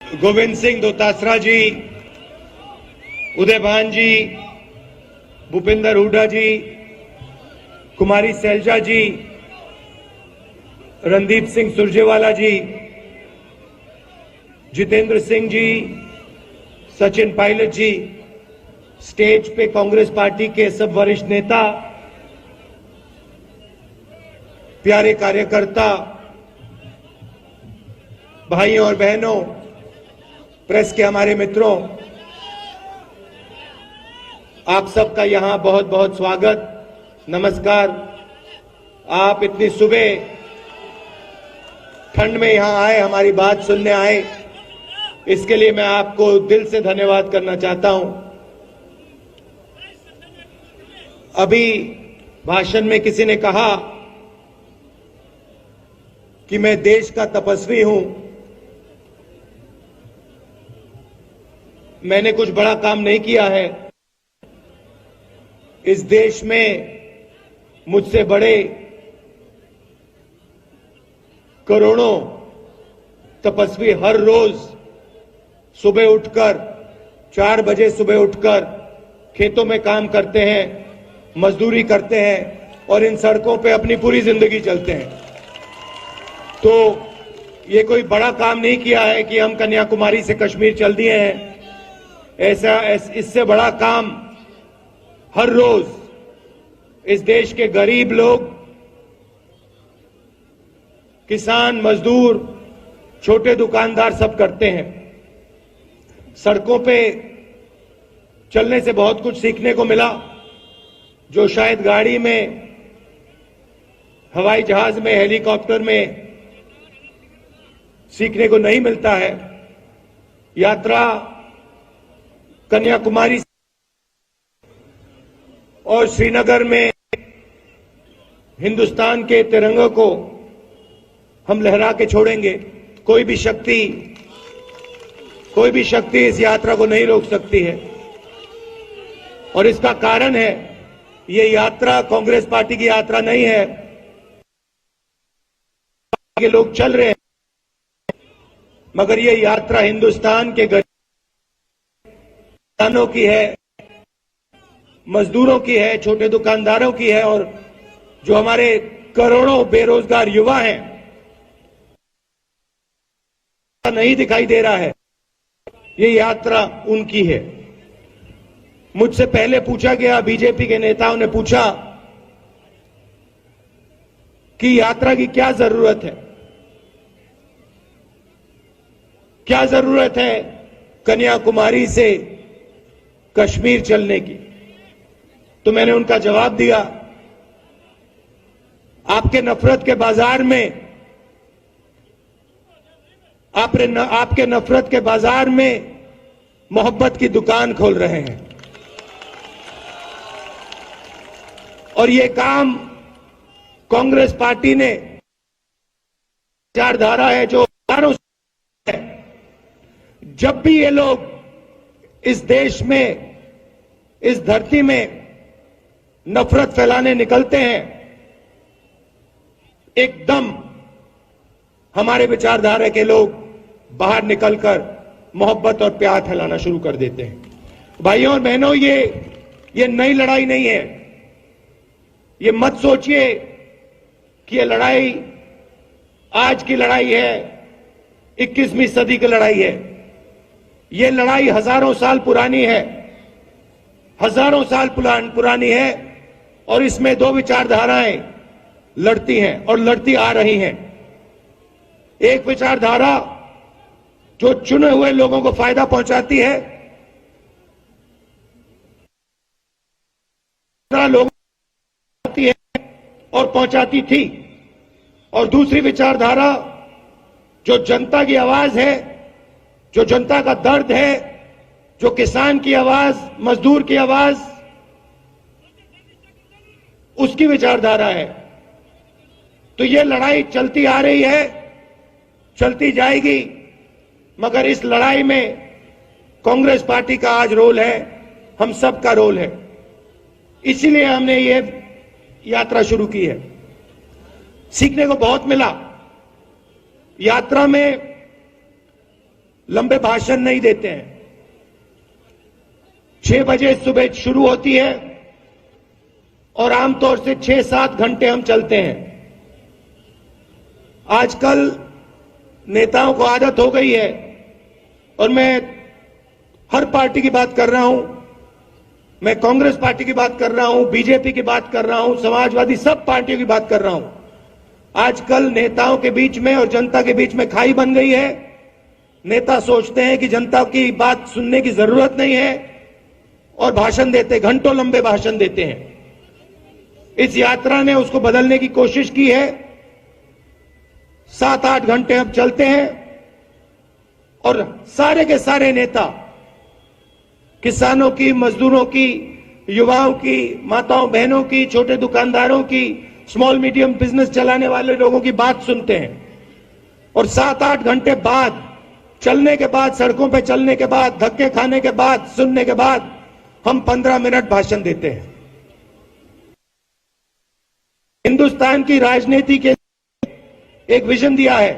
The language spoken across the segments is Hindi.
गोविंद सिंह दोतासरा जी, उदयभान जी, भूपेंद्र हुड्डा जी, कुमारी सैलजा जी, रणदीप सिंह सुरजेवाला जी, जितेंद्र सिंह जी, सचिन पायलट जी, स्टेज पे कांग्रेस पार्टी के सब वरिष्ठ नेता, प्यारे कार्यकर्ता, भाइयों और बहनों, प्रेस के हमारे मित्रों, आप सबका यहां बहुत बहुत स्वागत, नमस्कार। आप इतनी सुबह ठंड में यहां आए, हमारी बात सुनने आए, इसके लिए मैं आपको दिल से धन्यवाद करना चाहता हूं। अभी भाषण में किसी ने कहा कि मैं देश का तपस्वी हूं, मैंने कुछ बड़ा काम नहीं किया है। इस देश में मुझसे बड़े करोड़ों तपस्वी हर रोज सुबह उठकर 4 बजे सुबह उठकर खेतों में काम करते हैं, मजदूरी करते हैं और इन सड़कों पे अपनी पूरी जिंदगी चलते हैं। तो ये कोई बड़ा काम नहीं किया है कि हम कन्याकुमारी से कश्मीर चल दिए हैं। इससे बड़ा काम हर रोज इस देश के गरीब लोग, किसान, मजदूर, छोटे दुकानदार सब करते हैं। सड़कों पे चलने से बहुत कुछ सीखने को मिला, जो शायद गाड़ी में, हवाई जहाज में, हेलीकॉप्टर में सीखने को नहीं मिलता है। यात्रा कन्याकुमारी और श्रीनगर में हिंदुस्तान के तिरंगे को हम लहरा के छोड़ेंगे। कोई भी शक्ति इस यात्रा को नहीं रोक सकती है। और इसका कारण है, ये यात्रा कांग्रेस पार्टी की यात्रा नहीं है। ये लोग चल रहे हैं, मगर ये यात्रा हिंदुस्तान के किसानों की है, मजदूरों की है, छोटे दुकानदारों की है, और जो हमारे करोड़ों बेरोजगार युवा हैं, नहीं दिखाई दे रहा है। ये यात्रा उनकी है। मुझसे पहले पूछा गया, बीजेपी के नेताओं ने पूछा कि यात्रा की क्या जरूरत है, क्या जरूरत है कन्याकुमारी से कश्मीर चलने की। तो मैंने उनका जवाब दिया, आपके नफरत के बाजार में, आपके नफरत के बाजार में मोहब्बत की दुकान खोल रहे हैं। और ये काम कांग्रेस पार्टी ने, विचारधारा है जो हजारों है। जब भी ये लोग इस देश में, इस धरती में नफरत फैलाने निकलते हैं, एकदम हमारे विचारधारा के लोग बाहर निकलकर मोहब्बत और प्यार फैलाना शुरू कर देते हैं। भाइयों और बहनों, ये नई लड़ाई नहीं है। ये मत सोचिए कि ये लड़ाई आज की लड़ाई है, 21वीं सदी की लड़ाई है। ये लड़ाई हजारों साल पुरानी है, हजारों साल पुरानी है। और इसमें दो विचारधाराएं लड़ती हैं और लड़ती आ रही हैं। एक विचारधारा जो चुने हुए लोगों को फायदा पहुंचाती है, लोगों को पहुंचाती है और पहुंचाती थी। और दूसरी विचारधारा जो जनता की आवाज है, जो जनता का दर्द है, जो किसान की आवाज, मजदूर की आवाज, उसकी विचारधारा है। तो ये लड़ाई चलती आ रही है, चलती जाएगी, मगर इस लड़ाई में कांग्रेस पार्टी का आज रोल है, हम सब का रोल है। इसीलिए हमने ये यात्रा शुरू की है। सीखने को बहुत मिला। यात्रा में लंबे भाषण नहीं देते हैं। 6 बजे सुबह शुरू होती है और आमतौर से 6-7 घंटे हम चलते हैं। आजकल नेताओं को आदत हो गई है, और मैं हर पार्टी की बात कर रहा हूं, मैं कांग्रेस पार्टी की बात कर रहा हूं, बीजेपी की बात कर रहा हूं, समाजवादी, सब पार्टियों की बात कर रहा हूं। आजकल नेताओं के बीच में और जनता के बीच में खाई बन गई है। नेता सोचते हैं कि जनता की बात सुनने की जरूरत नहीं है और भाषण देते, घंटों लंबे भाषण देते हैं। इस यात्रा ने उसको बदलने की कोशिश की है। 7-8 घंटे अब चलते हैं और सारे के सारे नेता, किसानों की, मजदूरों की, युवाओं की, माताओं बहनों की, छोटे दुकानदारों की, स्मॉल मीडियम बिजनेस चलाने वाले लोगों की बात सुनते हैं। और 7-8 घंटे बाद, चलने के बाद, सड़कों पे चलने के बाद, धक्के खाने के बाद, सुनने के बाद, हम 15 मिनट भाषण देते हैं। हिंदुस्तान की राजनीति के एक विजन दिया है,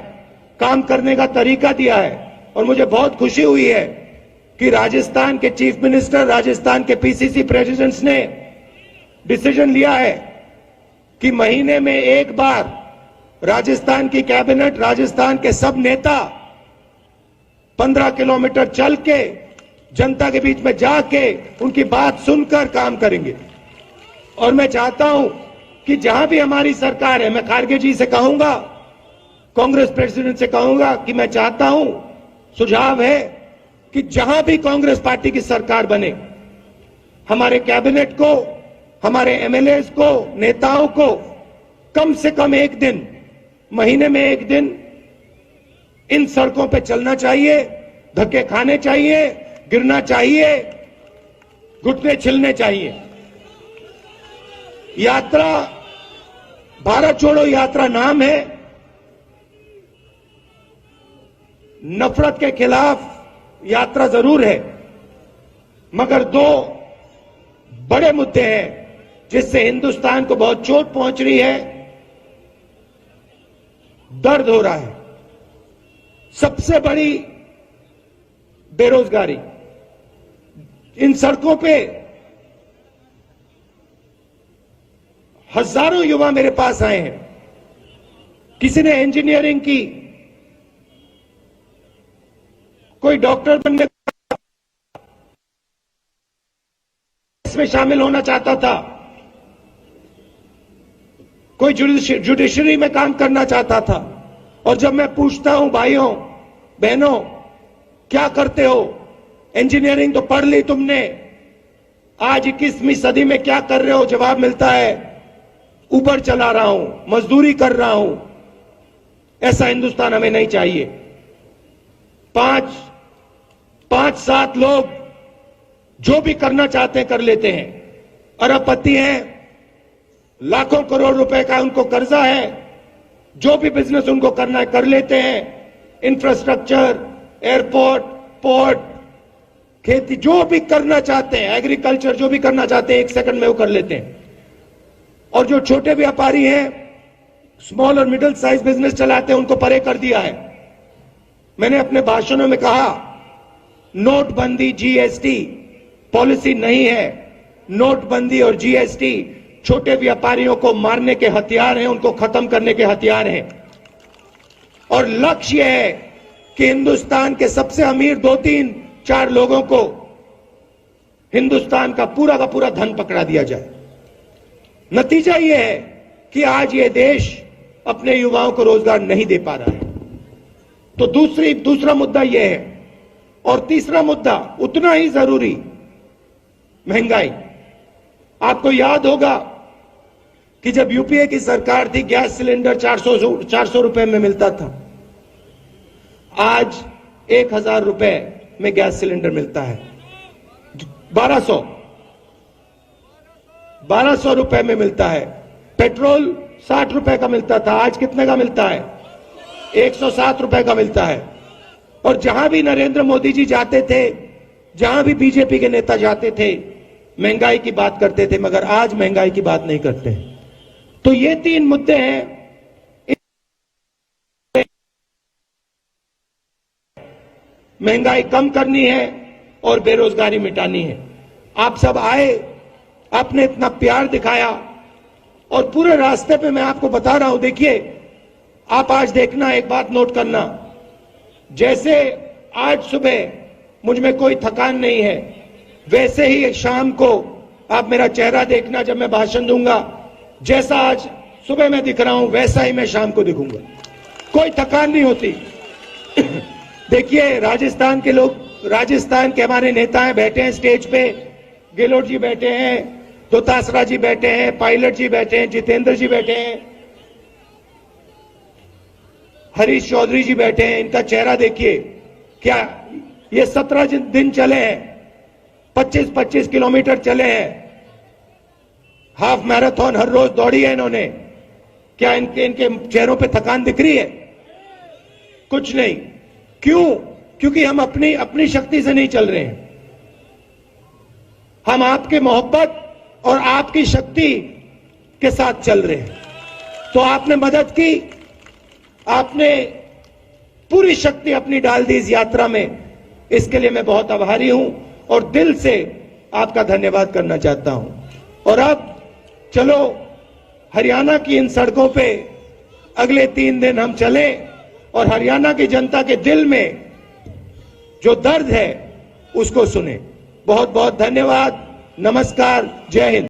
काम करने का तरीका दिया है, और मुझे बहुत खुशी हुई है कि राजस्थान के चीफ मिनिस्टर, राजस्थान के पीसीसी प्रेसिडेंट्स ने डिसीजन लिया है कि महीने में एक बार राजस्थान की कैबिनेट, राजस्थान के सब नेता 15 किलोमीटर चल के, जनता के बीच में जाके उनकी बात सुनकर काम करेंगे। और मैं चाहता हूं कि जहां भी हमारी सरकार है, मैं खारगे जी से कहूंगा, कांग्रेस प्रेसिडेंट से कहूंगा कि मैं चाहता हूं, सुझाव है कि जहां भी कांग्रेस पार्टी की सरकार बने, हमारे कैबिनेट को, हमारे एमएलए को, नेताओं को कम से कम एक दिन, महीने में एक दिन इन सड़कों पे चलना चाहिए, धक्के खाने चाहिए, गिरना चाहिए, घुटने छिलने चाहिए। यात्रा भारत छोड़ो यात्रा नाम है। नफरत के खिलाफ यात्रा जरूर है, मगर 2 बड़े मुद्दे हैं जिससे हिंदुस्तान को बहुत चोट पहुंच रही है, दर्द हो रहा है। सबसे बड़ी बेरोजगारी। इन सड़कों पे हजारों युवा मेरे पास आए हैं। किसी ने इंजीनियरिंग की, कोई डॉक्टर बनने में शामिल होना चाहता था, कोई जुडिशरी में काम करना चाहता था। और जब मैं पूछता हूं, भाइयों बहनों क्या करते हो, इंजीनियरिंग तो पढ़ ली तुमने, आज 21वीं सदी में क्या कर रहे हो, जवाब मिलता है ऊबर चला रहा हूं, मजदूरी कर रहा हूं। ऐसा हिंदुस्तान हमें नहीं चाहिए। 5-7 लोग जो भी करना चाहते हैं कर लेते हैं, अरबपति हैं, लाखों करोड़ रुपए का उनको कर्जा है, जो भी बिजनेस उनको करना है कर लेते हैं। इंफ्रास्ट्रक्चर, एयरपोर्ट, पोर्ट, खेती, जो भी करना चाहते हैं, एग्रीकल्चर, जो भी करना चाहते हैं 1 सेकंड में वो कर लेते हैं। और जो छोटे व्यापारी हैं, स्मॉल और मिडिल साइज बिजनेस चलाते हैं, उनको परे कर दिया है। मैंने अपने भाषणों में कहा, नोटबंदी, जीएसटी पॉलिसी नहीं है। नोटबंदी और जीएसटी छोटे व्यापारियों को मारने के हथियार हैं, उनको खत्म करने के हथियार हैं। और लक्ष्य है कि हिंदुस्तान के सबसे अमीर 2-3-4 लोगों को हिंदुस्तान का पूरा धन पकड़ा दिया जाए। नतीजा यह है कि आज ये देश अपने युवाओं को रोजगार नहीं दे पा रहा है। तो दूसरा मुद्दा यह है। और तीसरा मुद्दा उतना ही जरूरी, महंगाई। आपको याद होगा कि जब यूपीए की सरकार थी, गैस सिलेंडर 400 रुपए में मिलता था। आज 1000 रुपए में गैस सिलेंडर मिलता है। 1200 रुपए में मिलता है। पेट्रोल 60 रुपए का मिलता था, आज कितने का मिलता है? 107 रुपए का मिलता है। और जहां भी नरेंद्र मोदी जी जाते थे, जहां भी बीजेपी के नेता जाते थे, महंगाई की बात करते थे, मगर आज महंगाई की बात नहीं करते। तो ये 3 मुद्दे हैं। महंगाई कम करनी है और बेरोजगारी मिटानी है। आप सब आए, आपने इतना प्यार दिखाया और पूरे रास्ते पे मैं आपको बता रहा हूं, देखिए आप आज देखना, एक बात नोट करना, जैसे आज सुबह मुझ में कोई थकान नहीं है, वैसे ही शाम को आप मेरा चेहरा देखना जब मैं भाषण दूंगा, जैसा आज सुबह मैं दिख रहा हूं वैसा ही मैं शाम को दिखूंगा, कोई थकान नहीं होती। देखिए राजस्थान के लोग, राजस्थान के हमारे नेता हैं, बैठे हैं स्टेज पे, गेहलोत जी बैठे हैं, दोतासरा जी बैठे हैं, पायलट जी बैठे हैं, जितेंद्र जी बैठे हैं, हरीश चौधरी जी बैठे हैं। इनका चेहरा देखिए, क्या ये 17 दिन चले हैं, 25-25 किलोमीटर चले हैं, हाफ मैराथन हर रोज दौड़ी है इन्होंने। क्या इनके चेहरों पे थकान दिख रही है? कुछ नहीं। क्यों? क्योंकि हम अपनी शक्ति से नहीं चल रहे हैं, हम आपके मोहब्बत और आपकी शक्ति के साथ चल रहे हैं। तो आपने मदद की, आपने पूरी शक्ति अपनी डाल दी इस यात्रा में, इसके लिए मैं बहुत आभारी हूं और दिल से आपका धन्यवाद करना चाहता हूं। और अब चलो हरियाणा की इन सड़कों पे अगले 3 दिन हम चलें और हरियाणा की जनता के दिल में जो दर्द है उसको सुने। बहुत बहुत धन्यवाद, नमस्कार, जय हिंद।